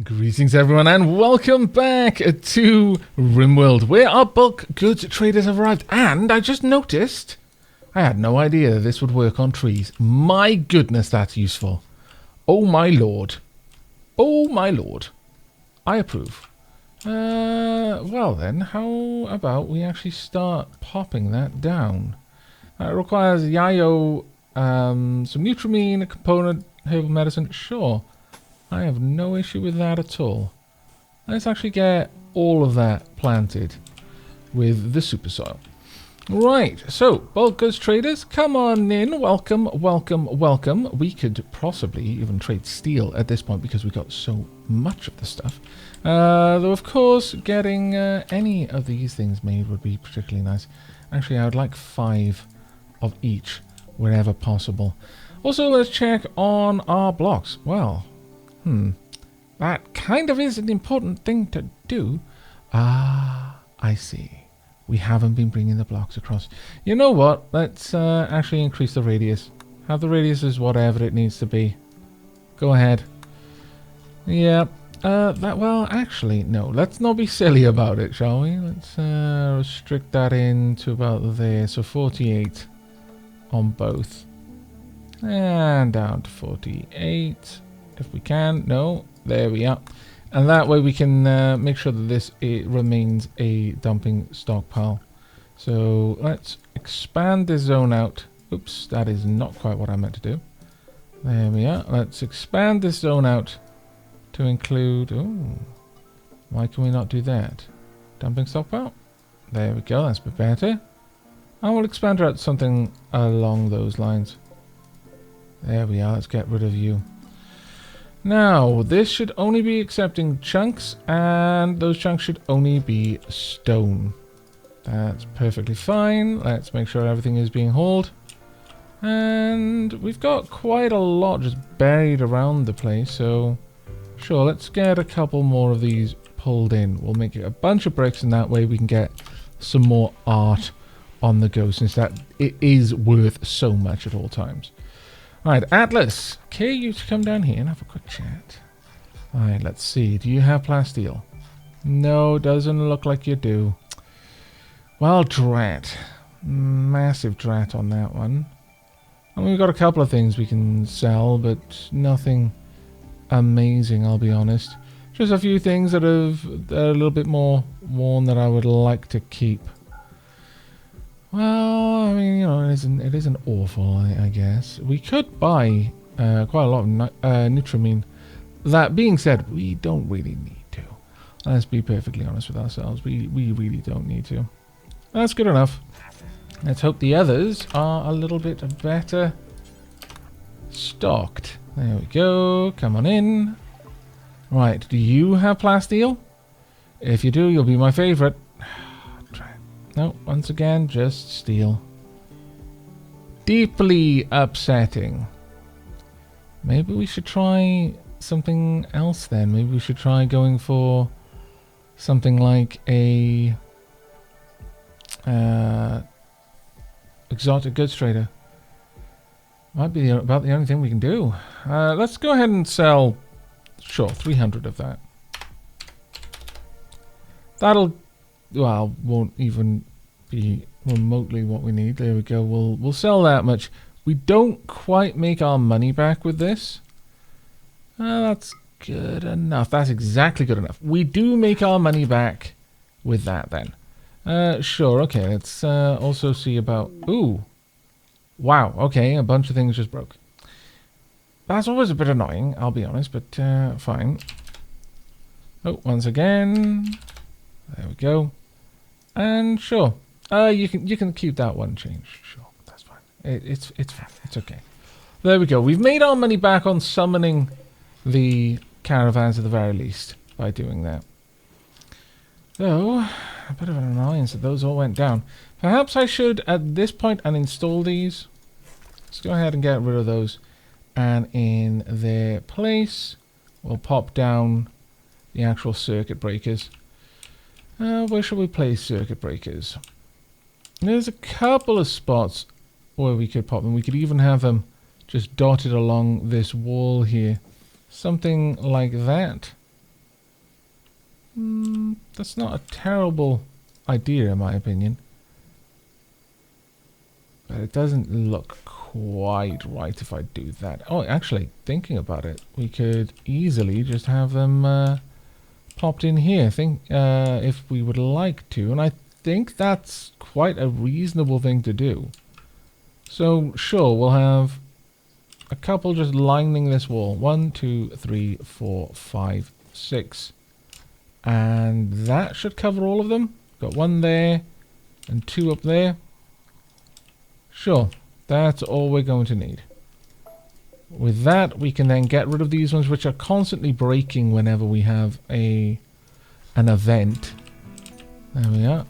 Greetings everyone and welcome back to Rimworld, where our bulk goods traders have arrived. And I just noticed, I had no idea this would work on trees. My goodness, that's useful. Oh my lord. Oh my lord. I approve. Well then, how about we actually start popping that down? It requires Yayo, some Nutramine, a component, herbal medicine, sure. I have no issue with that at all. Let's actually get all of that planted with the super soil. Right, so bulk goods traders, come on in. Welcome, welcome, welcome. We could possibly even trade steel at this point because we got so much of the stuff. Though of course getting any of these things made would be particularly nice. Actually, I would like 5 of each wherever possible. Also, let's check on our blocks. Well, that kind of is an important thing to do. Ah, I see. We haven't been bringing the blocks across. You know what? Let's actually increase the radius. Have the radius as whatever it needs to be. Go ahead. Yeah. Well, actually, no. Let's not be silly about it, shall we? Let's restrict that in to about there. So 48 on both. And down to 48. If we can. No. There we are. And that way we can make sure that it remains a dumping stockpile. So let's expand this zone out. Oops, that is not quite what I meant to do. There we are. Let's expand this zone out to include... Oh, why can we not do that? Dumping stockpile. There we go. That's a bit better. I will expand out something along those lines. There we are. Let's get rid of you. Now, this should only be accepting chunks, and those chunks should only be stone. That's perfectly fine. Let's make sure everything is being hauled. And we've got quite a lot just buried around the place, so sure, let's get a couple more of these pulled in. We'll make it a bunch of bricks, and that way we can get some more art on the go, since that it is worth so much at all times. Alright, Atlas, care you to come down here and have a quick chat. Alright, let's see. Do you have plasteel? No, doesn't look like you do. Well, drat. Massive drat on that one. And we've got a couple of things we can sell, but nothing amazing, I'll be honest. Just a few things that are a little bit more worn that I would like to keep. Well, I mean, you know, it isn't awful, I guess. We could buy quite a lot of Nutramine. That being said, we don't really need to. Let's be perfectly honest with ourselves. We really don't need to. That's good enough. Let's hope the others are a little bit better stocked. There we go. Come on in. Right, do you have plasteel? If you do, you'll be my favorite. No, once again, just steel. Deeply upsetting. Maybe we should try something else then. Maybe we should try going for something like a exotic goods trader. Might be about the only thing we can do. Let's go ahead and sell, sure, 300 of that. That'll... Well, won't even be remotely what we need. There we go. We'll sell that much. We don't quite make our money back with this. That's good enough. That's exactly good enough. We do make our money back with that then. Sure. Okay. Let's also see about... Ooh. Wow. Okay. A bunch of things just broke. That's always a bit annoying, I'll be honest, but fine. Oh, once again. There we go. And sure, you can keep that one change. Sure, that's fine. It's fine. It's okay. There we go. We've made our money back on summoning the caravans at the very least by doing that. Though a bit of an annoyance that those all went down. Perhaps I should at this point uninstall these. Let's go ahead and get rid of those, and in their place, we'll pop down the actual circuit breakers. Where shall we place circuit breakers? There's a couple of spots where we could pop them. We could even have them just dotted along this wall here. Something like that. That's not a terrible idea, in my opinion. But it doesn't look quite right if I do that. Oh, actually, thinking about it, we could easily just have them popped in here. If we would like to, and I think that's quite a reasonable thing to do. So, sure, we'll have a couple just lining this wall. 1, 2, 3, 4, 5, 6. And that should cover all of them. Got 1 there and 2 up there. Sure, that's all we're going to need. With that, we can then get rid of these ones which are constantly breaking whenever we have an event. There we are.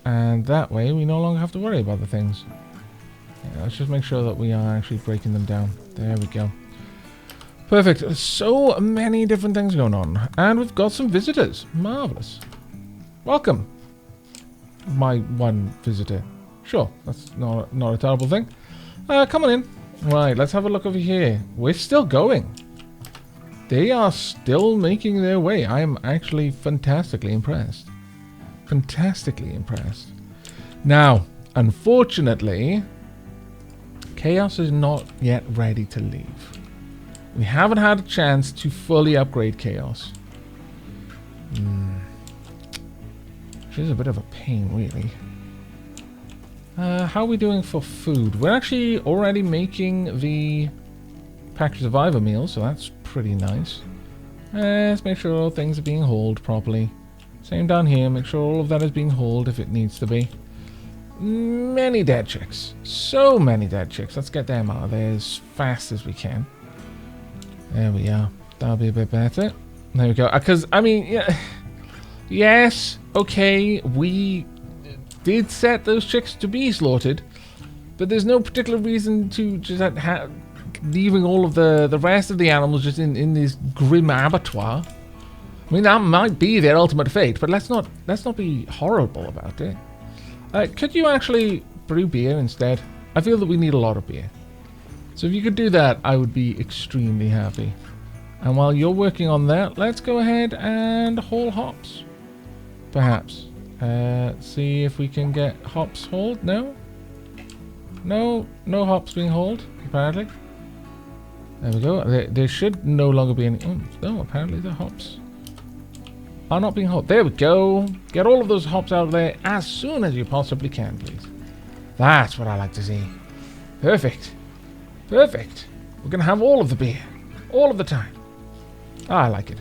And that way we no longer have to worry about the things. Yeah, let's just make sure that we are actually breaking them down. There we go. Perfect. So many different things going on. And we've got some visitors. Marvellous. Welcome. My one visitor. Sure, that's not a terrible thing. Come on in. Right, let's have a look over here. We're still going. They are still making their way. I am actually fantastically impressed. Fantastically impressed. Now, unfortunately, Chaos is not yet ready to leave. We haven't had a chance to fully upgrade Chaos. Which is a bit of a pain, really. How are we doing for food? We're actually already making the package survivor meal, so that's pretty nice. Let's make sure all things are being hauled properly. Same down here, make sure all of that is being hauled if it needs to be. Many dead chicks. So many dead chicks. Let's get them out of there as fast as we can. There we are. That'll be a bit better. There we go. Because, I mean, yeah. Yes, okay, we did set those chicks to be slaughtered, but there's no particular reason to just leaving all of the rest of the animals just in this grim abattoir. I mean, that might be their ultimate fate, but let's not be horrible about it. Could you actually brew beer instead? I feel that we need a lot of beer. So if you could do that, I would be extremely happy. And while you're working on that, let's go ahead and haul hops. Perhaps. See if we can get hops hauled. No? No hops being hauled, apparently. There we go. There should no longer be any... Oh, no, apparently the hops are not being hauled. There we go. Get all of those hops out of there as soon as you possibly can, please. That's what I like to see. Perfect. Perfect. We're going to have all of the beer. All of the time. I like it.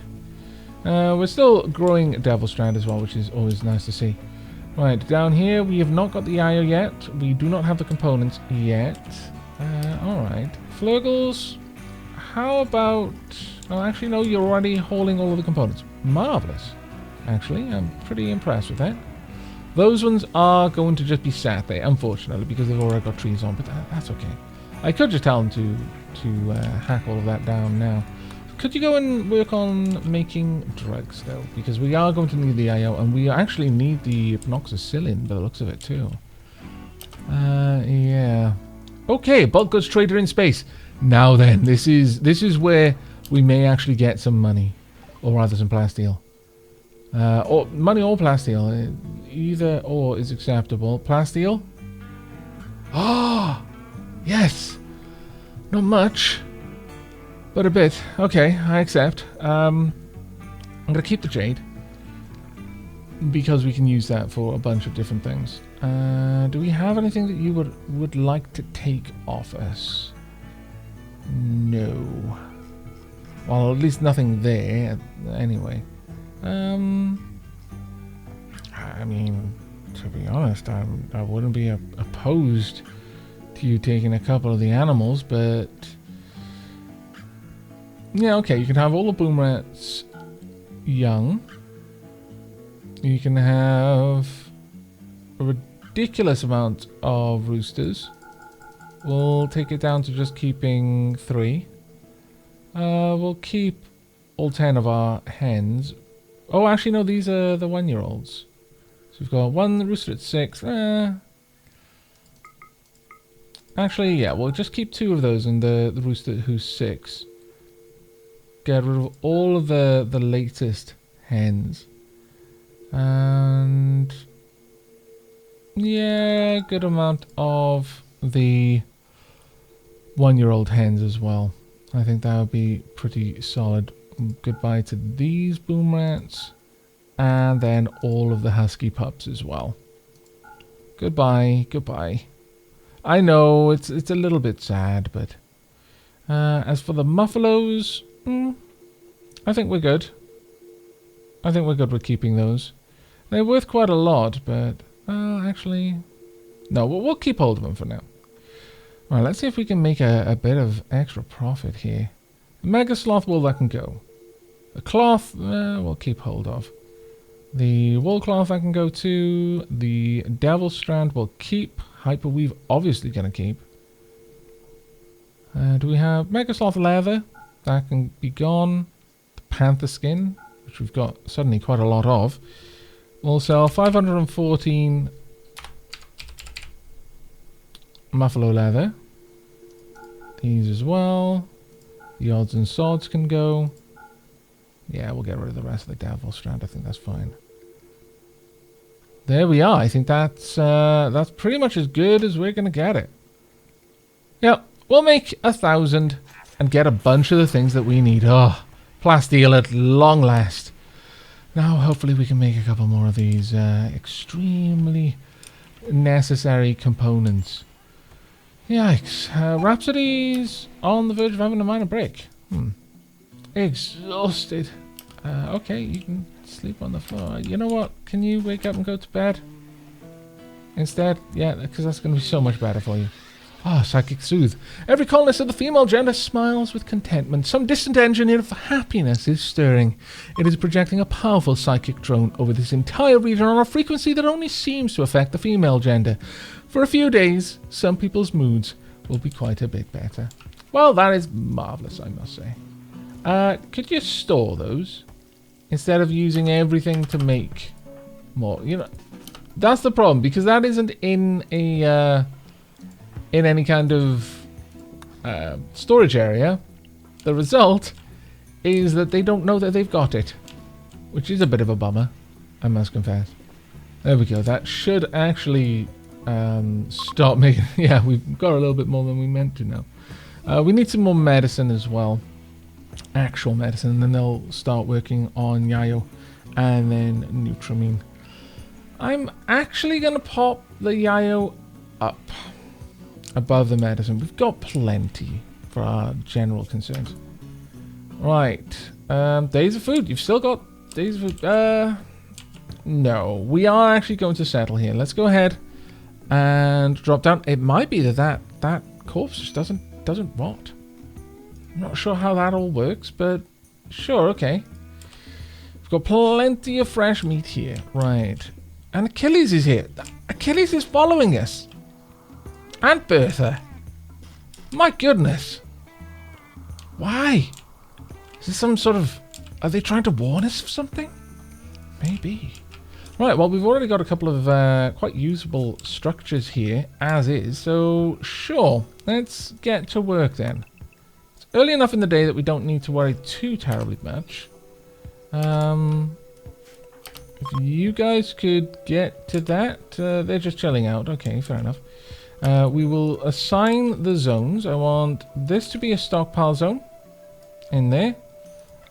We're still growing Devil Strand as well, which is always nice to see. Right, down here we have not got the IO yet. We do not have the components yet. Alright. Flurgles, how about... Oh, actually, no, you're already hauling all of the components. Marvellous. Actually, I'm pretty impressed with that. Those ones are going to just be sat there, unfortunately, because they've already got trees on, but that's okay. I could just tell them to hack all of that down now. Could you go and work on making drugs, though? Because we are going to need the IO, and we actually need the penoxycillin by the looks of it, too. Yeah. Okay, bulk goods trader in space. Now then, this is where we may actually get some money. Or rather, some plasteel. Or money or plasteel. Either or is acceptable. Plasteel? Ah! Yes! Not much. But a bit. Okay, I accept. I'm going to keep the jade. Because we can use that for a bunch of different things. Do we have anything that you would like to take off us? No. Well, at least nothing there, anyway. I mean, to be honest, I wouldn't be opposed to you taking a couple of the animals, but... Yeah, okay, you can have all the boom rats young. You can have a ridiculous amount of roosters. We'll take it down to just keeping 3. We'll keep all 10 of our hens. Oh, actually, no, these are the 1-year-olds. So we've got 1 rooster at 6. Actually, yeah, we'll just keep 2 of those and the rooster who's 6. Get rid of all of the latest hens. And yeah, good amount of the 1-year-old hens as well. I think that would be pretty solid. Goodbye to these boom rats. And then all of the husky pups as well. Goodbye, goodbye. I know it's a little bit sad, but as for the muffalos, I think we're good. I think we're good with keeping those. They're worth quite a lot, but actually, no, we'll keep hold of them for now. All right, let's see if we can make a bit of extra profit here. The mega sloth wool, that can go. The cloth, we'll keep hold of. The wool cloth I can go to. The devil strand we'll keep. Hyperweave obviously going to keep. Do we have mega sloth leather? That can be gone. The panther skin, which we've got suddenly quite a lot of. We'll sell 514 muffalo leather. These as well. The odds and sods can go. Yeah, we'll get rid of the rest of the devil strand. I think that's fine. There we are. I think that's pretty much as good as we're gonna get it. Yep, we'll make 1,000 and get a bunch of the things that we need. Oh, plasteel at long last. Now, hopefully, we can make a couple more of these extremely necessary components. Yikes! Rhapsody's on the verge of having a minor break. Exhausted. Okay, you can sleep on the floor. You know what? Can you wake up and go to bed instead? Yeah, because that's going to be so much better for you. Ah, psychic soothe. Every colonist of the female gender smiles with contentment. Some distant engineer of happiness is stirring. It is projecting a powerful psychic drone over this entire region on a frequency that only seems to affect the female gender. For a few days, some people's moods will be quite a bit better. Well, that is marvellous, I must say. Could you store those instead of using everything to make more? You know, that's the problem, because that isn't in a in any kind of storage area. The result is that they don't know that they've got it, which is a bit of a bummer, I must confess. There we go. That should actually stop making... Yeah, we've got a little bit more than we meant to now. We need some more medicine as well. Actual medicine, and then they'll start working on Yayo and then Nutramine. I'm actually going to pop the Yayo up above the medicine. We've got plenty for our general concerns. Right. Days of food. You've still got days of food. No. We are actually going to settle here. Let's go ahead and drop down. It might be that corpse just doesn't rot. I'm not sure how that all works, but sure, okay. We've got plenty of fresh meat here. Right. And Achilles is here. Achilles is following us. And Bertha. My goodness. Why? Is this some sort of... Are they trying to warn us of something? Maybe. Right, well, we've already got a couple of quite usable structures here, as is. So, sure. Let's get to work then. Early enough in the day that we don't need to worry too terribly much. If you guys could get to that, they're just chilling out. Okay, fair enough. We will assign the zones. I want this to be a stockpile zone in there.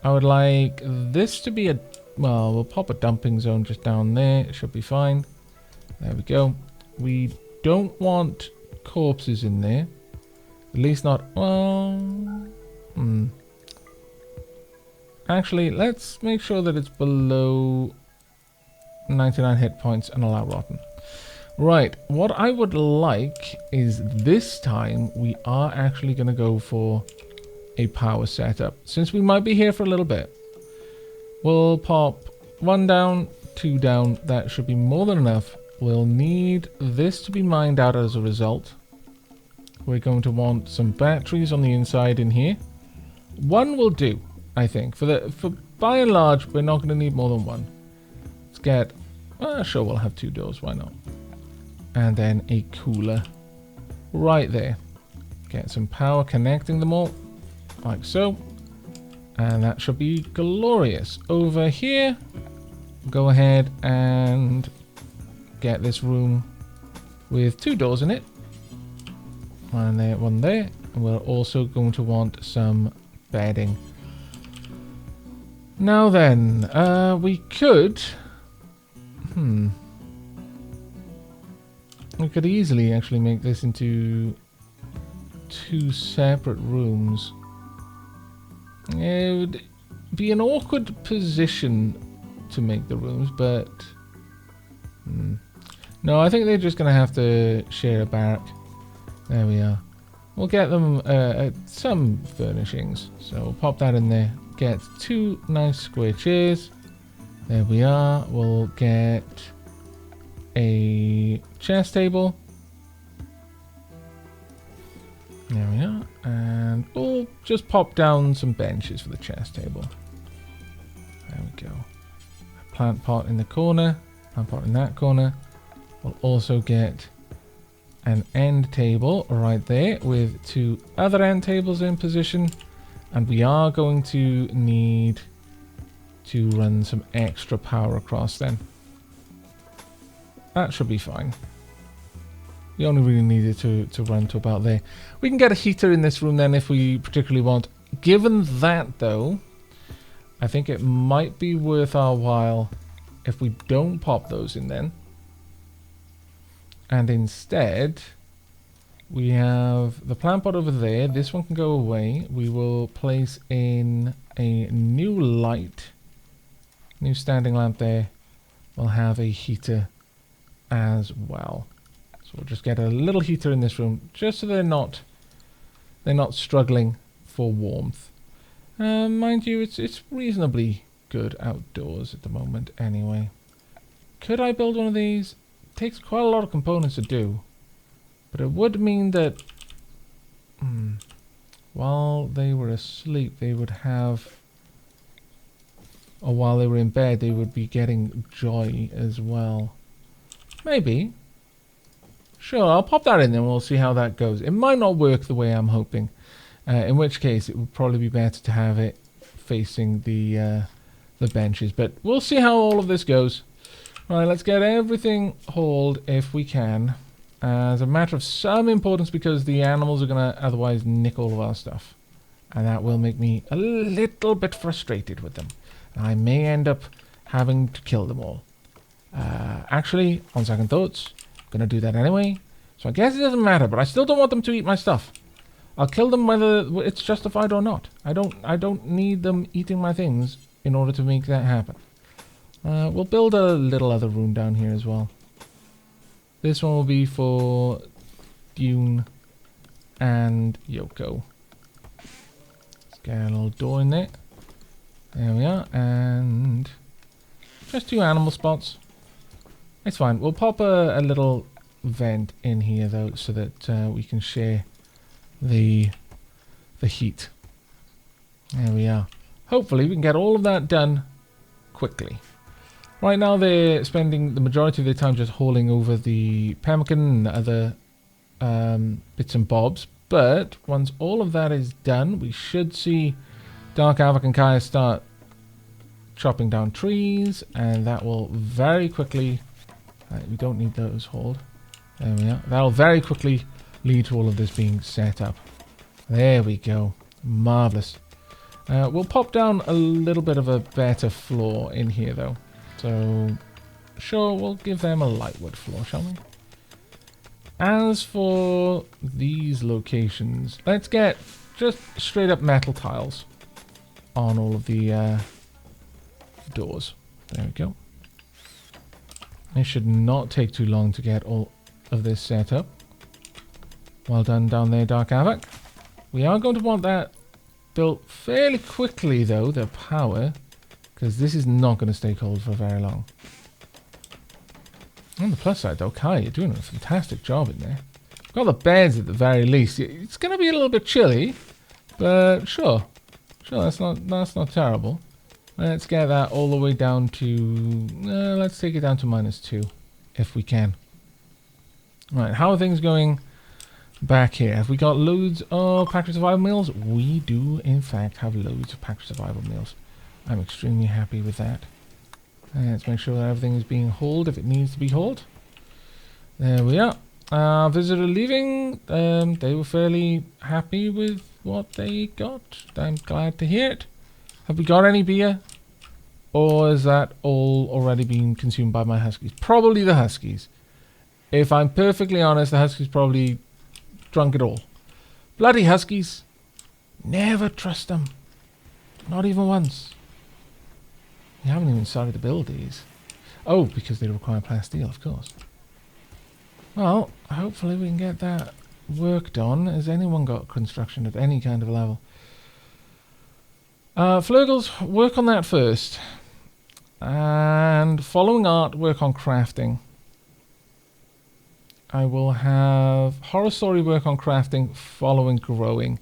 I would like this to be a... Well, we'll pop a dumping zone just down there. It should be fine. There we go. We don't want corpses in there. At least not... Well... Actually, let's make sure that it's below 99 hit points and allow rotten. Right, what I would like is this time we are actually going to go for a power setup. Since we might be here for a little bit. We'll pop 1 down, 2 down. That should be more than enough. We'll need this to be mined out as a result. We're going to want some batteries on the inside in here. 1 will do, I think. For by and large, we're not going to need more than 1. Let's get... sure, we'll have 2 doors. Why not? And then a cooler right there. Get some power connecting them all, like so. And that should be glorious. Over here, go ahead and get this room with 2 doors in it. One there, one there. And we're also going to want some bedding. Now then, we could... We could easily actually make this into 2 separate rooms. It would be an awkward position to make the rooms, but... No, I think they're just going to have to share a barrack. There we are. We'll get them some furnishings. So we'll pop that in there. Get 2 nice square chairs. There we are. We'll get a chess table. There we are. And we'll just pop down some benches for the chess table. There we go. A plant pot in the corner. Plant pot in that corner. We'll also get an end table right there with 2 other end tables in position. And we are going to need to run some extra power across then. That should be fine. We only really need it to run to about there. We can get a heater in this room then if we particularly want. Given that though, I think it might be worth our while if we don't pop those in then. And instead, we have the plant pot over there. This one can go away. We will place in a new light. New standing lamp there. We'll have a heater as well. So we'll just get a little heater in this room, just so they're not struggling for warmth. Mind you, it's reasonably good outdoors at the moment anyway. Could I build one of these? It takes quite a lot of components to do. But it would mean that while they were asleep, they would have... Or while they were in bed, they would be getting joy as well. Maybe. Sure, I'll pop that in and we'll see how that goes. It might not work the way I'm hoping. In which case, it would probably be better to have it facing the benches. But we'll see how all of this goes. Right, let's get everything hauled if we can. As a matter of some importance, because the animals are going to otherwise nick all of our stuff. And that will make me a little bit frustrated with them. I may end up having to kill them all. Actually, on second thoughts, I'm going to do that anyway. So I guess it doesn't matter, but I still don't want them to eat my stuff. I'll kill them whether it's justified or not. I don't need them eating my things in order to make that happen. We'll build a little other room down here as well. This one will be for Dune and Yoko. Let's get a little door in there. There we are, and just 2 animal spots. It's fine. We'll pop a little vent in here though, so that we can share the heat. There we are. Hopefully we can get all of that done quickly. Right now they're spending the majority of their time just hauling over the pemmican and other bits and bobs. But once all of that is done, we should see Dark Aavak and Kaya start chopping down trees, and that will very quickly... we don't need those hauled. There we are. That'll very quickly lead to all of this being set up. There we go. Marvellous. We'll pop down a little bit of a better floor in here, though. So, sure, we'll give them a lightwood floor, shall we? As for these locations, let's get just straight up metal tiles on all of the doors. There we go. It should not take too long to get all of this set up. Well done down there, Dark Aavak. We are going to want that built fairly quickly, though, the power, because this is not going to stay cold for very long. On the plus side, though, Kai, you're doing a fantastic job in there. Got the beds at the very least. It's going to be a little bit chilly, but sure, that's not terrible. Let's get that all the way down to... let's take it down to -2, if we can. Right, how are things going back here? Have we got loads of Pack of Survival meals? We do, in fact, have loads of Pack of Survival meals. I'm extremely happy with that. Let's make sure that everything is being hauled if it needs to be hauled. There we are. Visitor leaving. They were fairly happy with what they got. I'm glad to hear it. Have we got any beer? Or is that all already been consumed by my huskies? Probably the huskies. If I'm perfectly honest, the huskies probably drunk it all. Bloody huskies. Never trust them. Not even once. You haven't even started to build these. Oh, because they require plasteel, of course. Well, hopefully we can get that worked on. Has anyone got construction at any kind of level? Flurgles, work on that first. And following art, work on crafting. I will have Horror Story work on crafting, following growing.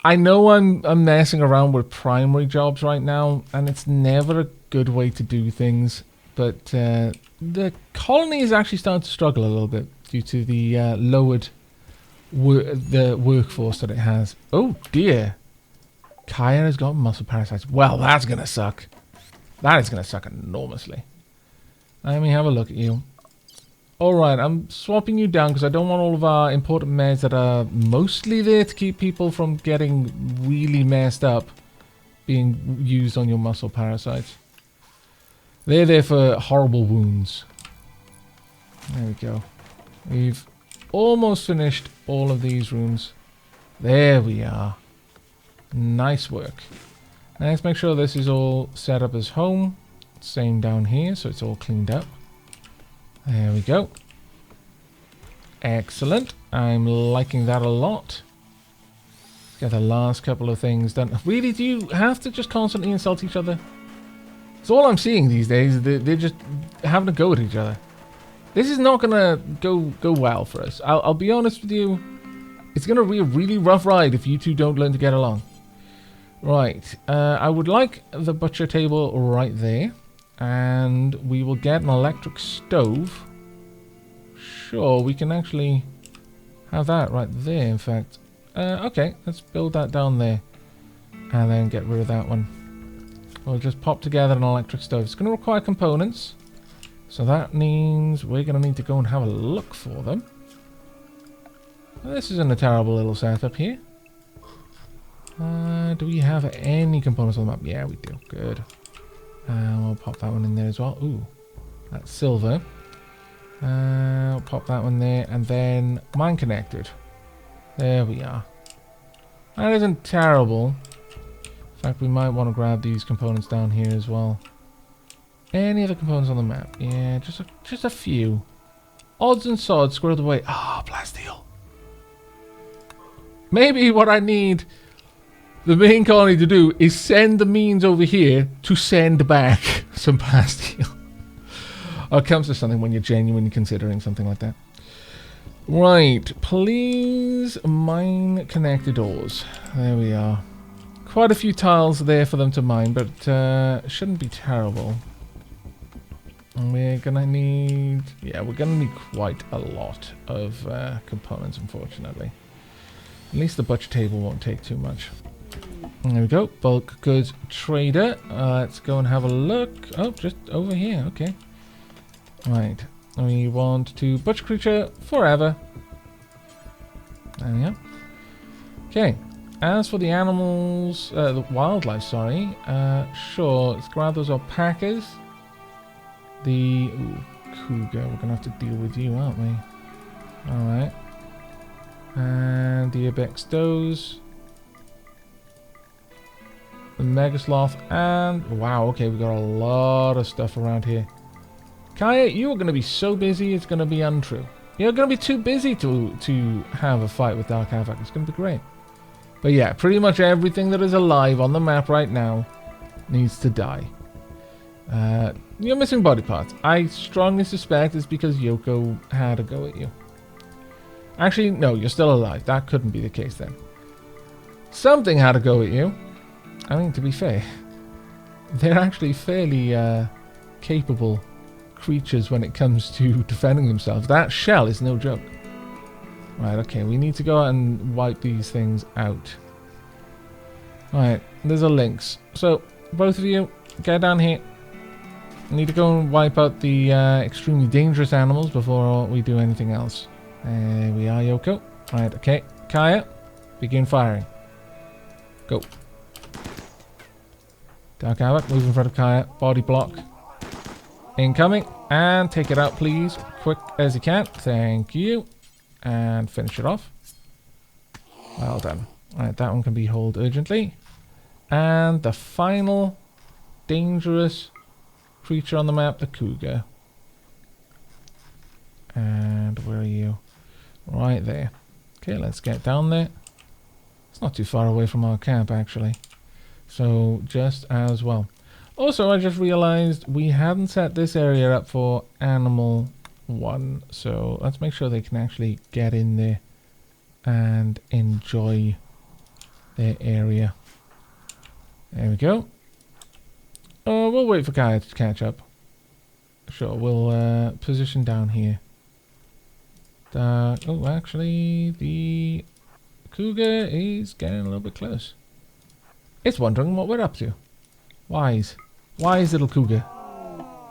I know I'm messing around with primary jobs right now, and it's never a good way to do things. But the colony is actually starting to struggle a little bit due to the lowered the workforce that it has. Oh dear. Kaya has got muscle parasites. Well, that's going to suck. That is going to suck enormously. Let me have a look at you. Alright, I'm swapping you down because I don't want all of our important meds that are mostly there to keep people from getting really messed up being used on your muscle parasites. They're there for horrible wounds. There we go. We've almost finished all of these rooms. There we are. Nice work. Now let's make sure this is all set up as home. Same down here, so it's all cleaned up. There we go. Excellent. I'm liking that a lot. Get the last couple of things done. Really, do you have to just constantly insult each other? It's all I'm seeing these days. They're just having a go at each other. This is not gonna go well for us. I'll be honest with you. It's gonna be a really rough ride if you two don't learn to get along. Right. I would like the butcher table right there. And we will get an electric stove. Sure, we can actually have that right there, in fact. Okay, let's build that down there. And then get rid of that one. We'll just pop together an electric stove. It's going to require components. So that means we're going to need to go and have a look for them. Well, this isn't a terrible little setup here. Do we have any components on the map? Yeah, we do. Good. We'll pop that one in there as well. Ooh, that's silver. I'll pop that one there, and then mine connected. There we are. That isn't terrible. In fact, we might want to grab these components down here as well. Any other components on the map? Yeah, just a few. Odds and sods squirreled away. Ah, plasteel. Maybe what I need the main colony to do is send the means over here to send back some plasteel. Or it comes to something when you're genuinely considering something like that. Right, please mine connected doors. There we are. Quite a few tiles there for them to mine, but shouldn't be terrible. And we're gonna need, yeah, we're gonna need quite a lot of components, unfortunately. At least the butcher table won't take too much. There we go, bulk goods trader. Let's go and have a look. Oh, just over here, okay. Right, we want to butcher creature forever. There we go. Okay, as for the animals, the wildlife, sorry. Sure, let's grab those alpacas. The cougar, we're gonna have to deal with you, aren't we? Alright. And the ibex does. The megasloth, and wow, okay, we got a lot of stuff around here. Kaya, you are going to be so busy, it's going to be untrue. You're going to be too busy to have a fight with Dark Aavak. It's going to be great. But yeah, pretty much everything that is alive on the map right now needs to die. You're missing body parts. I strongly suspect it's because Yoko had a go at you. Actually, no, you're still alive. That couldn't be the case then. Something had a go at you. I mean, to be fair, they're actually fairly capable creatures when it comes to defending themselves. That shell is no joke. Right, okay, we need to go out and wipe these things out. Right, there's a lynx. So, both of you, get down here. I need to go and wipe out the extremely dangerous animals before we do anything else. There we are, Yoko. Right, okay. Kaya, begin firing. Go. Dark Aavak, move in front of Kaya. Body block. Incoming. And take it out, please. Quick as you can. Thank you. And finish it off. Well done. Right, that one can be hauled urgently. And the final dangerous creature on the map, the cougar. And where are you? Right there. Okay, let's get down there. It's not too far away from our camp, actually. So, just as well. Also, I just realized we hadn't set this area up for Animal 1. So, let's make sure they can actually get in there and enjoy their area. There we go. We'll wait for Kaya to catch up. Sure, we'll position down here. Oh, actually, the cougar is getting a little bit close. It's wondering what we're up to. Wise little cougar.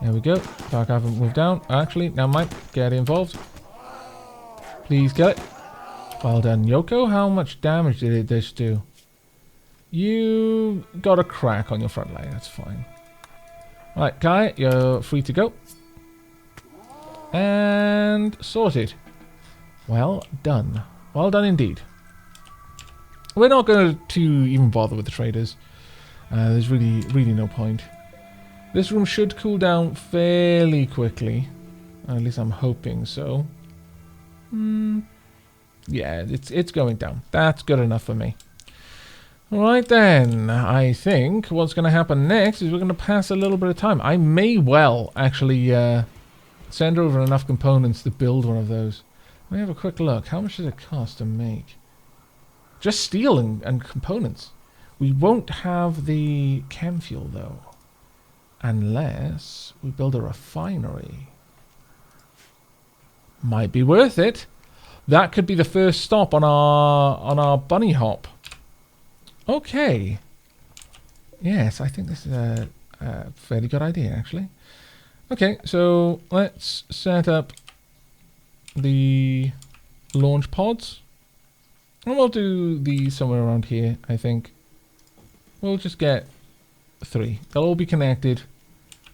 There we go. Dark haven't moved down. Actually, now might get involved. Please kill it. Well done, Yoko. How much damage did this do? You got a crack on your front leg. That's fine. Right, Kai, you're free to go. And sorted. Well done. Well done indeed. We're not going to even bother with the traders. There's really no point. This room should cool down fairly quickly. At least I'm hoping so. Yeah, it's going down. That's good enough for me. Alright then, I think what's going to happen next is we're going to pass a little bit of time. I may well actually send over enough components to build one of those. Let me have a quick look. How much does it cost to make? Just steel and components. We won't have the chem fuel though. Unless we build a refinery. Might be worth it. That could be the first stop on our bunny hop. Okay. Yes, I think this is a fairly good idea, actually. Okay, so let's set up the launch pods. And we'll do these somewhere around here, I think. We'll just get 3. They'll all be connected.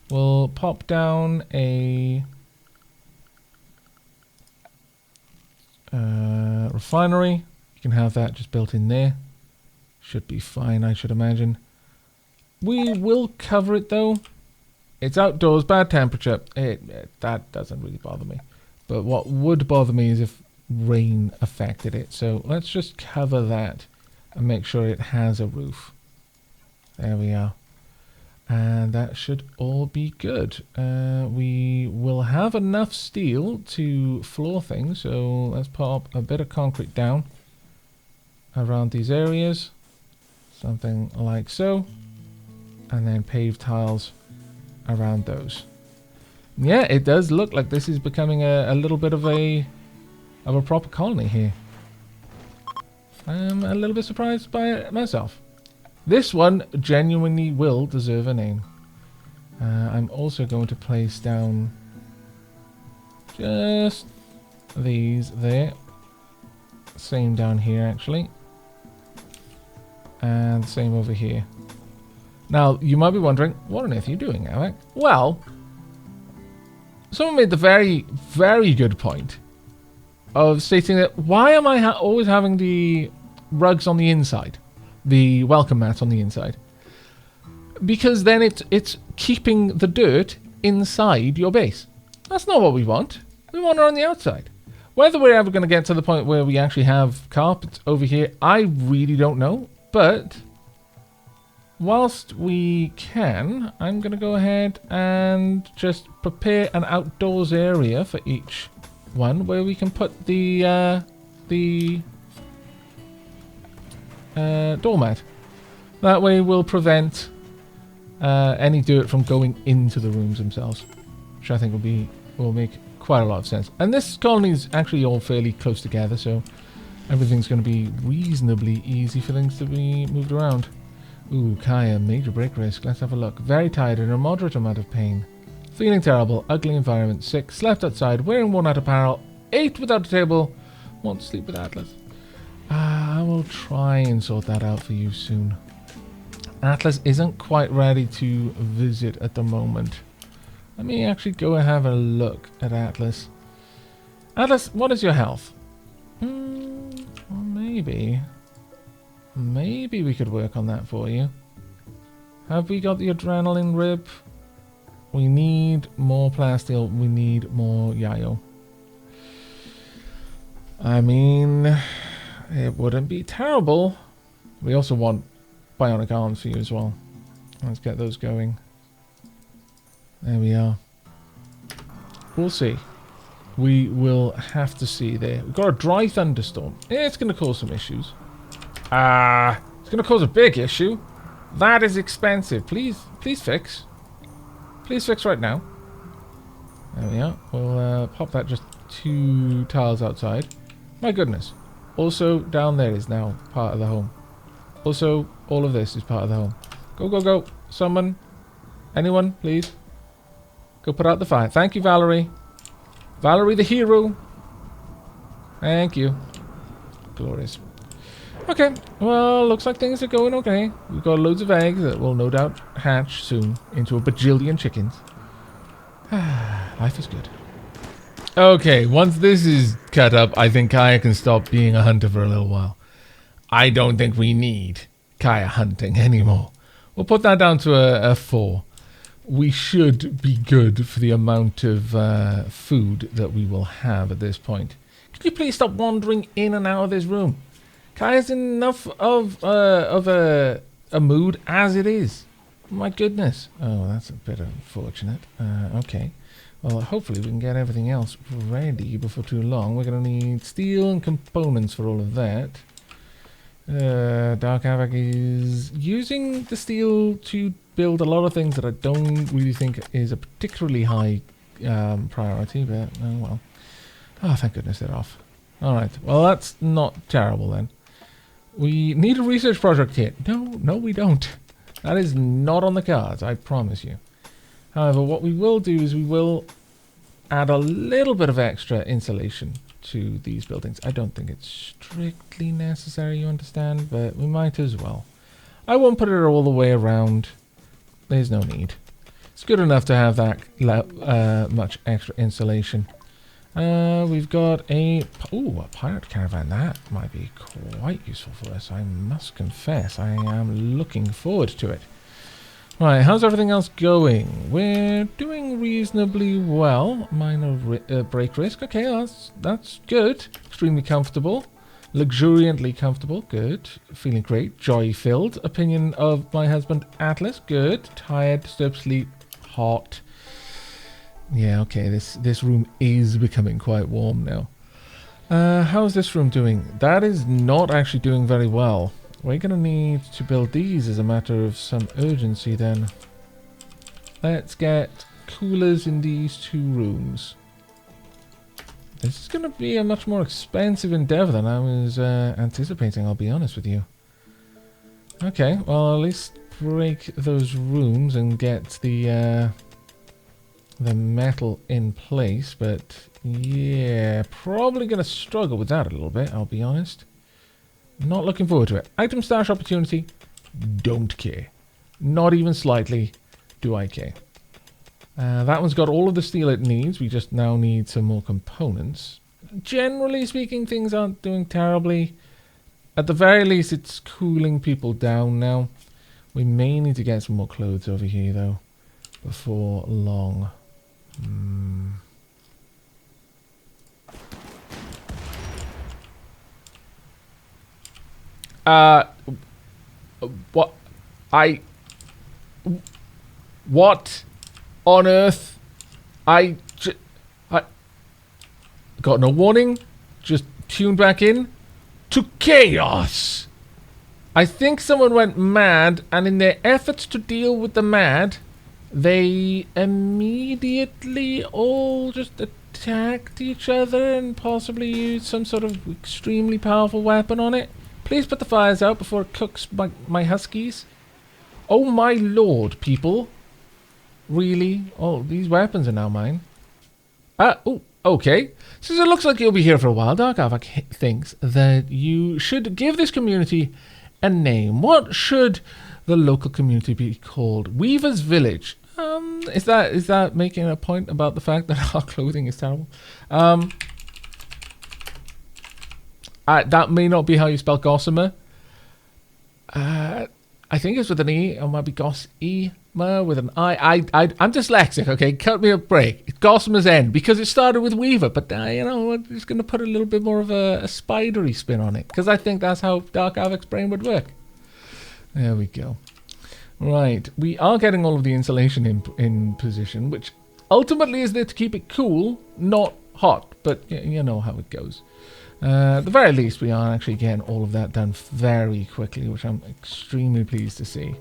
We'll pop down a refinery. You can have that just built in there. Should be fine, I should imagine. We will cover it though. It's outdoors, bad temperature. That doesn't really bother me. But what would bother me is if rain affected it. So let's just cover that and make sure it has a roof. There we are. And that should all be good. We will have enough steel to floor things. So let's pop a bit of concrete down around these areas. Something like so. And then paved tiles around those. Yeah, it does look like this is becoming a little bit of a proper colony here. I'm a little bit surprised by it myself. This one genuinely will deserve a name. I'm also going to place down just these there. Same down here actually. And same over here. Now, you might be wondering, what on earth are you doing, Aavak? Well, someone made the very, very good point of stating that why am I always having the rugs on the inside? The welcome mats on the inside? Because then it's keeping the dirt inside your base. That's not what we want. We want it on the outside. Whether we're ever going to get to the point where we actually have carpet over here, I really don't know. But whilst we can, I'm going to go ahead and just prepare an outdoors area for each one where we can put the doormat. That way we'll prevent any dirt from going into the rooms themselves, which I think will make quite a lot of sense. And this colony is actually all fairly close together, so everything's going to be reasonably easy for things to be moved around. Ooh, Kaya, major break risk. Let's have a look. Very tired and a moderate amount of pain. Feeling terrible. Ugly environment. Sick. Slept outside. Wearing worn out apparel. Ate without a table. Want to sleep with Atlas. I will try and sort that out for you soon. Atlas isn't quite ready to visit at the moment. Let me actually go and have a look at Atlas. Atlas, what is your health? Well, maybe we could work on that for you. Have we got the adrenaline rib? We need more plasteel. We need more yayo. I mean, it wouldn't be terrible. We also want bionic arms for you as well. Let's get those going. There we are. We'll see. We will have to see there. We've got a dry thunderstorm. It's going to cause some issues. It's going to cause a big issue. That is expensive. Please fix. Please fix right now. There we are. We'll pop that just 2 tiles outside. My goodness. Also, down there is now part of the home. Also, all of this is part of the home. Go, go, go. Someone. Anyone, please. Go put out the fire. Thank you, Valerie. Valerie the hero. Thank you. Glorious. Okay. Well, looks like things are going okay. We've got loads of eggs that will no doubt hatch soon into a bajillion chickens. Life is good. Okay, once this is cut up, I think Kaya can stop being a hunter for a little while. I don't think we need Kaya hunting anymore. We'll put that down to a 4. We should be good for the amount of food that we will have at this point. Could you please stop wandering in and out of this room? Kaya's in enough of a mood as it is. My goodness. Oh, that's a bit unfortunate. Okay. Well, hopefully we can get everything else ready before too long. We're going to need steel and components for all of that. Dark Aavak is using the steel to build a lot of things that I don't really think is a particularly high priority, but oh well. Oh, thank goodness they're off. Alright, well that's not terrible then. We need a research project here. No, we don't. That is not on the cards, I promise you. However, what we will do is we will add a little bit of extra insulation to these buildings. I don't think it's strictly necessary, you understand, but we might as well. I won't put it all the way around. There's no need. It's good enough to have that much extra insulation. We've got a pirate caravan. That might be quite useful for us, I must confess. I am looking forward to it. Right, how's everything else going? We're doing reasonably well. Minor break risk. Okay, that's good. Extremely comfortable. Luxuriantly comfortable. Good. Feeling great. Joy-filled. Opinion of my husband Atlas. Good. Tired. Disturbed sleep. Hot. Yeah, okay. This room is becoming quite warm now. How's this room doing? That is not actually doing very well. We're going to need to build these as a matter of some urgency then. Let's get coolers in these 2 rooms. This is going to be a much more expensive endeavor than I was anticipating, I'll be honest with you. Okay, well at least break those rooms and get the metal in place, but yeah, probably going to struggle with that a little bit, I'll be honest. Not looking forward to it. Item stash opportunity. Don't care. Not even slightly do I care. That one's got all of the steel it needs. We just now need some more components. Generally speaking, things aren't doing terribly. At the very least, it's cooling people down now. We may need to get some more clothes over here, though, before long. What on earth? I got no warning. Just tuned back in to chaos. I think someone went mad, and in their efforts to deal with the mad, they immediately all just attacked each other and possibly used some sort of extremely powerful weapon on it. Please put the fires out before it cooks my huskies. Oh my lord, people. Really? Oh, these weapons are now mine. Oh, okay. Since it looks like you'll be here for a while, Dark Aavak thinks that you should give this community a name. What should the local community be called? Weaver's Village. Is that making a point about the fact that our clothing is terrible? That may not be how you spell gossamer. I think it's with an E, or might be Gossamer with an I. I'm dyslexic, okay? Cut me a break. It's Gossamer's End, because it started with Weaver, but, you know, I'm just going to put a little bit more of a spidery spin on it, because I think that's how Dark Aavak's brain would work. There we go. Right, we are getting all of the insulation in position, which ultimately is there to keep it cool, not hot, but you know how it goes. At the very least, we are actually getting all of that done very quickly, which I'm extremely pleased to see.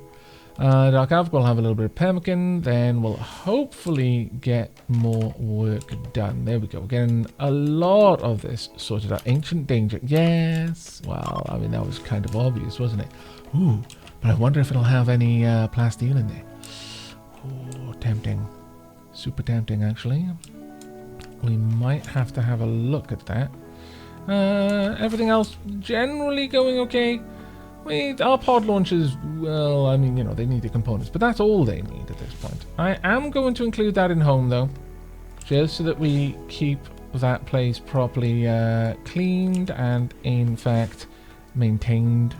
Dark Aavak will have a little bit of pemmican, then we'll hopefully get more work done. There we go. We're getting a lot of this sorted out. Ancient danger. Yes. Well, I mean, that was kind of obvious, wasn't it? Ooh, but I wonder if it'll have any plasteel in there. Oh, tempting. Super tempting, actually. We might have to have a look at that. Everything else generally going okay. Our pod launchers, well, I mean, you know, they need the components, but that's all they need at this point. I am going to include that in home, though, just so that we keep that place properly cleaned and, in fact, maintained.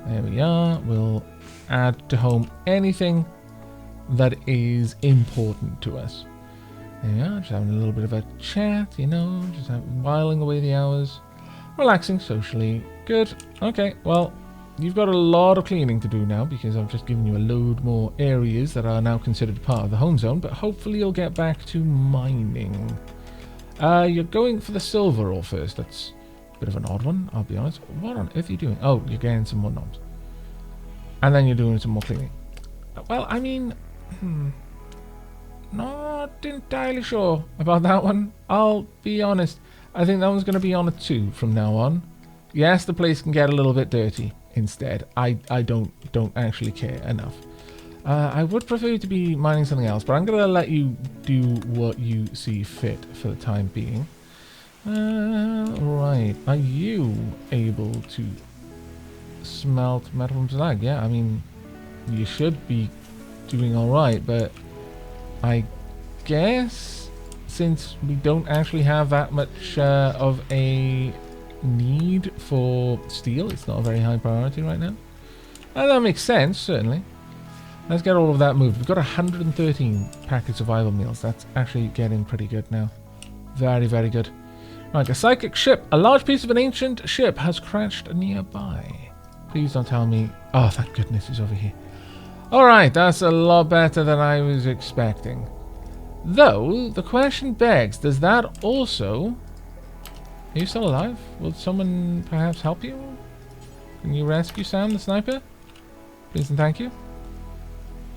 There we are. We'll add to home anything that is important to us. There we are, just having a little bit of a chat, you know, just whiling away the hours. Relaxing socially. Good. Okay, well, you've got a lot of cleaning to do now because I've just given you a load more areas that are now considered part of the home zone, but hopefully you'll get back to mining. You're going for the silver ore first. That's a bit of an odd one, I'll be honest. What on earth are you doing? Oh, you're getting some more knobs. And then you're doing some more cleaning. Well, I mean, not entirely sure about that one. I'll be honest. I think that one's going to be on a 2 from now on. Yes, the place can get a little bit dirty instead. I don't actually care enough. I would prefer you to be mining something else, but I'm going to let you do what you see fit for the time being. Right. Are you able to smelt metal from slag? Yeah, I mean, you should be doing alright, but I guess since we don't actually have that much of a need for steel, it's not a very high priority right now. That makes sense, certainly. Let's get all of that moved. We've got 113 packets of survival meals. That's actually getting pretty good now. Very, very good. Right, a psychic ship. A large piece of an ancient ship has crashed nearby. Please don't tell me... Oh, thank goodness it's over here. Alright, that's a lot better than I was expecting. Though, the question begs, does that also... Are you still alive? Will someone perhaps help you? Can you rescue Sam, the sniper? Please and thank you.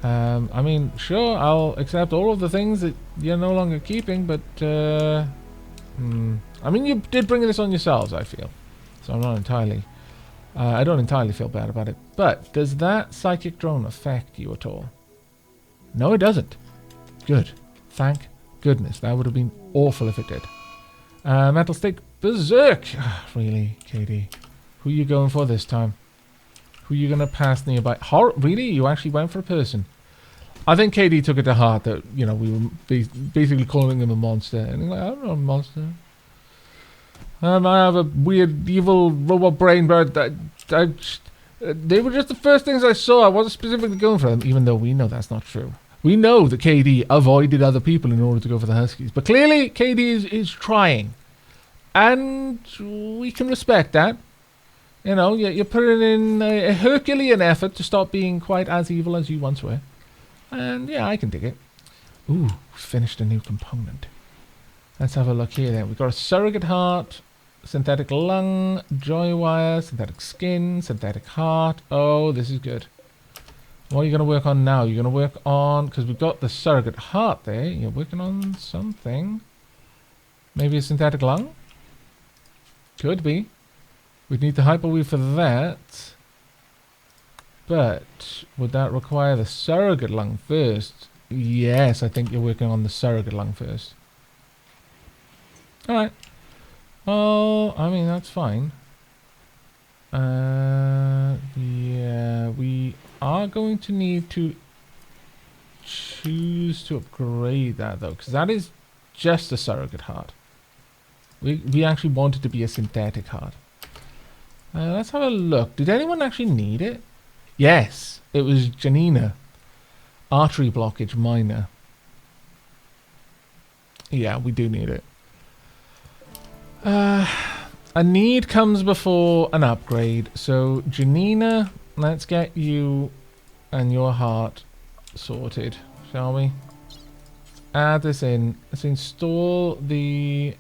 I mean, sure, I'll accept all of the things that you're no longer keeping, but... I mean, you did bring this on yourselves, I feel. So I'm not entirely... I don't entirely feel bad about it. But, does that psychic drone affect you at all? No, it doesn't. Good. Thank goodness. That would have been awful if it did. Metal stick berserk. Really, KD? Who are you going for this time? Who are you going to pass nearby? Really? You actually went for a person? I think KD took it to heart that, you know, we were basically calling him a monster. And he's like, I'm not a monster. I have a weird, evil robot brain, but they were just the first things I saw. I wasn't specifically going for them, even though we know that's not true. We know that KD avoided other people in order to go for the Huskies. But clearly, KD is trying. And we can respect that. You know, you're putting in a Herculean effort to stop being quite as evil as you once were. And yeah, I can dig it. Ooh, finished a new component. Let's have a look here then. We've got a surrogate heart, synthetic lung, joy wire, synthetic skin, synthetic heart. Oh, this is good. What are you going to work on now? You're going to work on... Because we've got the surrogate heart there. You're working on something. Maybe a synthetic lung? Could be. We'd need the hyperweave for that. But would that require the surrogate lung first? Yes, I think you're working on the surrogate lung first. Alright. Oh, I mean, that's fine. Yeah, we are going to need to choose to upgrade that, though, because that is just a surrogate heart. We actually want it to be a synthetic heart. Let's have a look. Did anyone actually need it? Yes, it was Janina. Artery blockage minor. Yeah, we do need it. A need comes before an upgrade. So, Janina, let's get you and your heart sorted, shall we? Add this in. Let's install the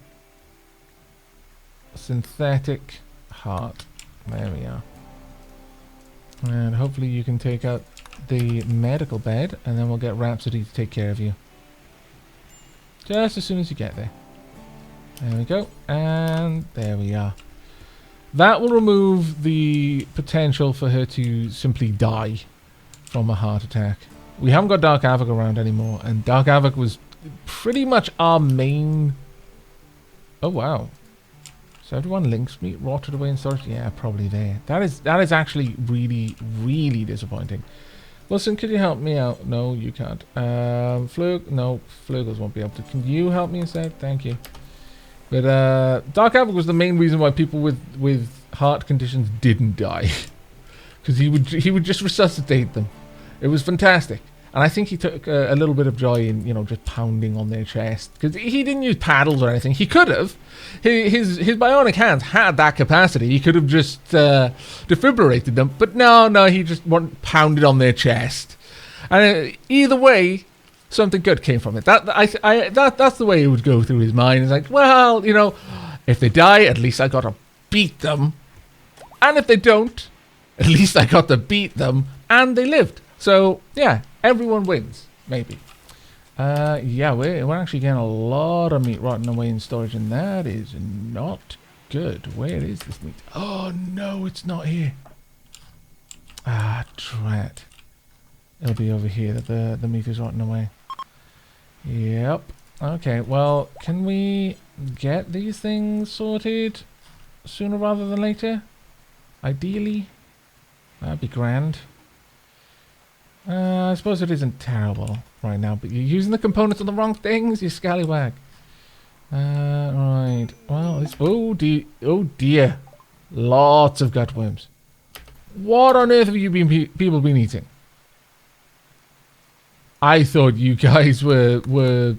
synthetic heart. There we are. And hopefully you can take out the medical bed, and then we'll get Rhapsody to take care of you. Just as soon as you get there. There we go. And there we are. That will remove the potential for her to simply die from a heart attack. We haven't got Dark Aavak around anymore, and Dark Aavak was pretty much our main... Oh, wow. 71 lynx meat rotted away in storage? Yeah, probably there. That is actually really, really disappointing. Wilson, could you help me out? No, you can't. Flurg? No, Flurgles won't be able to. Can you help me instead? Thank you. But Dark Aavak was the main reason why people with heart conditions didn't die. Because he would just resuscitate them. It was fantastic. And I think he took a little bit of joy in, you know, just pounding on their chest. Because he didn't use paddles or anything. He could have. His bionic hands had that capacity. He could have just defibrillated them. But no, he just pounded on their chest. And either way, something good came from it. That's the way it would go through his mind. It's like, well, you know, if they die, at least I got to beat them. And if they don't, at least I got to beat them. And they lived. So, yeah, everyone wins, maybe. Yeah, we're actually getting a lot of meat rotting away in storage, and that is not good. Where is this meat? Oh, no, it's not here. Ah, drat. It'll be over here that the meat is rotting away. Yep. Okay, well, can we get these things sorted sooner rather than later? Ideally. That'd be grand. I suppose it isn't terrible right now, but you're using the components on the wrong things, you scallywag. Right. Well, this... Oh, dear. Lots of gutworms. What on earth have you people been eating? I thought you guys were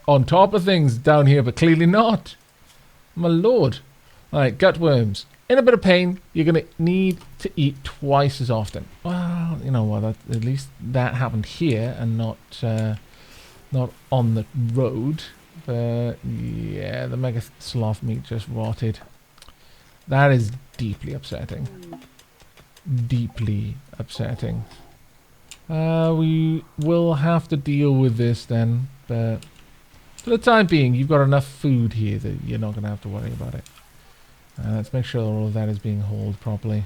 on top of things down here, but clearly not. My lord. Alright, gutworms. In a bit of pain, you're going to need to eat twice as often. Well, you know what, at least that happened here and not on the road. But yeah, the mega sloth meat just rotted. That is deeply upsetting. Deeply upsetting. We will have to deal with this then, but for the time being, you've got enough food here that you're not going to have to worry about it. Let's make sure all of that is being hauled properly.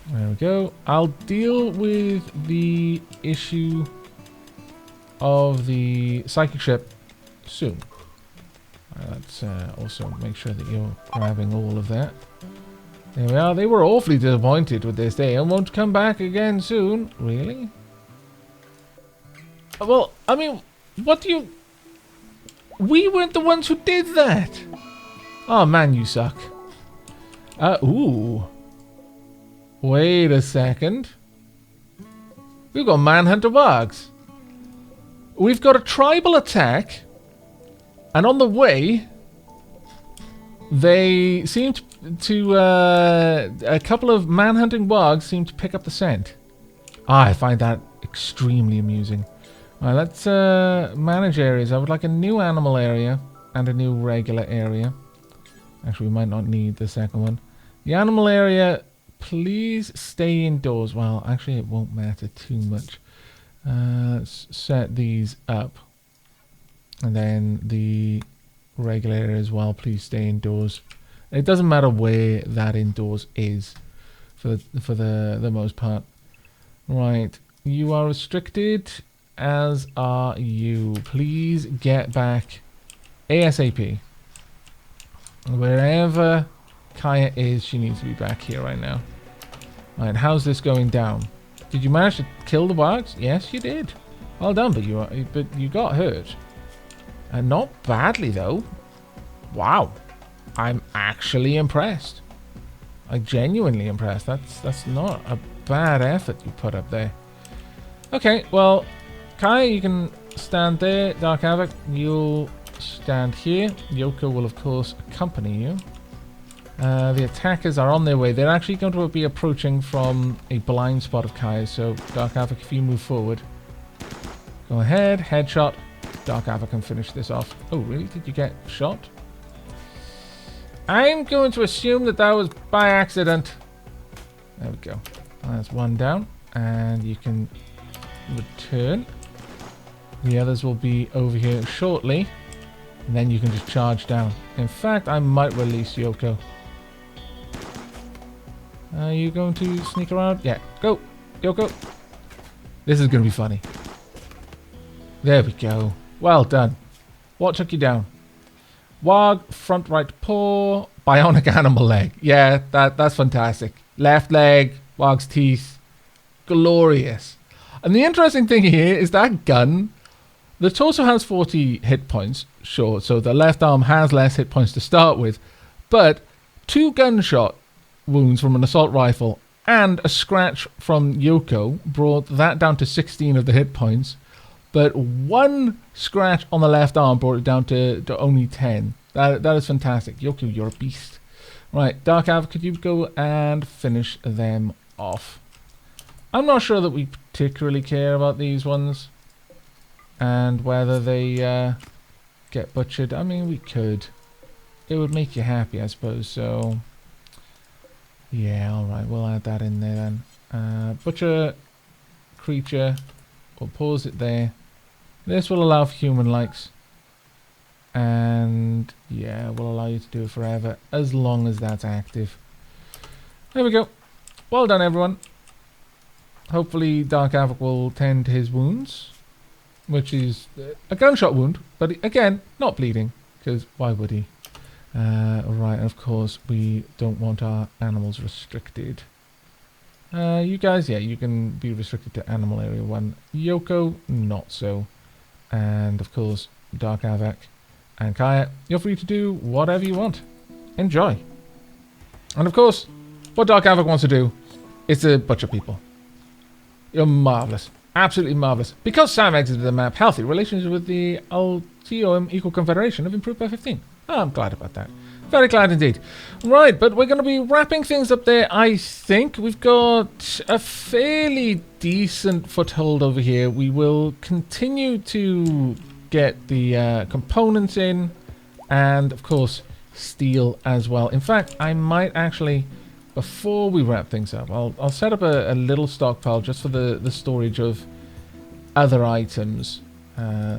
There we go. I'll deal with the issue of the psychic ship soon. Let's also make sure that you're grabbing all of that. There we are. They were awfully disappointed with this day and won't come back again soon. Really? Well, I mean, what do you... We weren't the ones who did that. Oh man, you suck. Ooh. Wait a second. We've got manhunter bugs. We've got a tribal attack. And on the way, they seem to a couple of manhunting bugs seem to pick up the scent. I find that extremely amusing. Alright, let's manage areas. I would like a new animal area and a new regular area. Actually, we might not need the second one. The animal area, please stay indoors. Well, actually, it won't matter too much. Let's set these up. And then the regular area as well, please stay indoors. It doesn't matter where that indoors is for the most part. Right, you are restricted. as are you. Please get back ASAP. Wherever Kaya is, she needs to be back here right now. Right, how's this going down? Did you manage to kill the wargs? Yes, you did. Well done, but you got hurt. Not badly though. Wow, I'm actually impressed. I'm genuinely impressed. That's not a bad effort you put up there. Okay, well, Kai, you can stand there. Dark Aavak, you'll stand here. Yoko will, of course, accompany you. The attackers are on their way. They're actually going to be approaching from a blind spot of Kai. So, Dark Aavak, if you move forward, go ahead, headshot. Dark Aavak can finish this off. Oh, really? Did you get shot? I'm going to assume that that was by accident. There we go. That's one down. And you can return. The others will be over here shortly. And then you can just charge down. In fact, I might release Yoko. Are you going to sneak around? Yeah. Go. Yoko. This is going to be funny. There we go. Well done. What took you down? Warg, front right paw, bionic animal leg. Yeah, that's fantastic. Left leg, Warg's teeth. Glorious. And the interesting thing here is that gun, the torso has 40 hit points, sure, so the left arm has less hit points to start with, but 2 gunshot wounds from an assault rifle and a scratch from Yoko brought that down to 16 of the hit points. But 1 scratch on the left arm brought it down to only 10. That is fantastic. Yoko, you're a beast. Right, Dark Aavak, could you go and finish them off? I'm not sure that we particularly care about these ones. And whether they get butchered. I mean, we could. It would make you happy, I suppose. So, yeah, alright. We'll add that in there then. Butcher creature. We'll pause it there. This will allow for human likes. And yeah, will allow you to do it forever as long as that's active. There we go. Well done, everyone. Hopefully Dark Aavak will tend to his wounds, which is a gunshot wound, but again, not bleeding, because why would he? Right, and of course we don't want our animals restricted. You guys, yeah, you can be restricted to animal area 1. Yoko, not so. And of course, Dark Aavak and Kaya, you're free to do whatever you want. Enjoy. And of course, what Dark Aavak wants to do is to butcher people. You're marvellous. Absolutely marvellous. Because Sam exited the map healthy, relations with the Altium Equal Confederation have improved by 15. Oh, I'm glad about that. Very glad indeed. Right, but we're going to be wrapping things up there, I think. We've got a fairly decent foothold over here. We will continue to get the components in and, of course, steel as well. In fact, I might actually, before we wrap things up, I'll set up a little stockpile just for the storage of other items,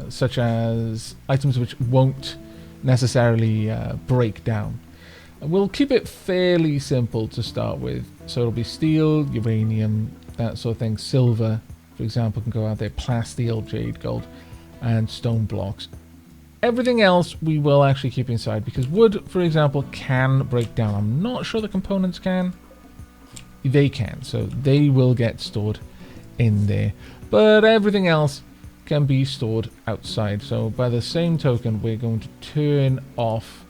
such as items which won't necessarily break down. We'll keep it fairly simple to start with, so it'll be steel, uranium, that sort of thing. Silver, for example, can go out there. Plasteel, jade, gold, and stone blocks. Everything else we will actually keep inside, because wood, for example, can break down. I'm not sure the components can. They can, so they will get stored in there, but everything else can be stored outside. So by the same token, we're going to turn off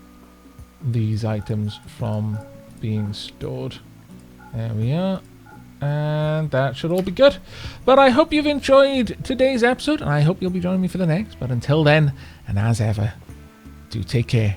these items from being stored. There we are. And that should all be good. But I hope you've enjoyed today's episode, and I hope you'll be joining me for the next. But until then, and as ever, do take care.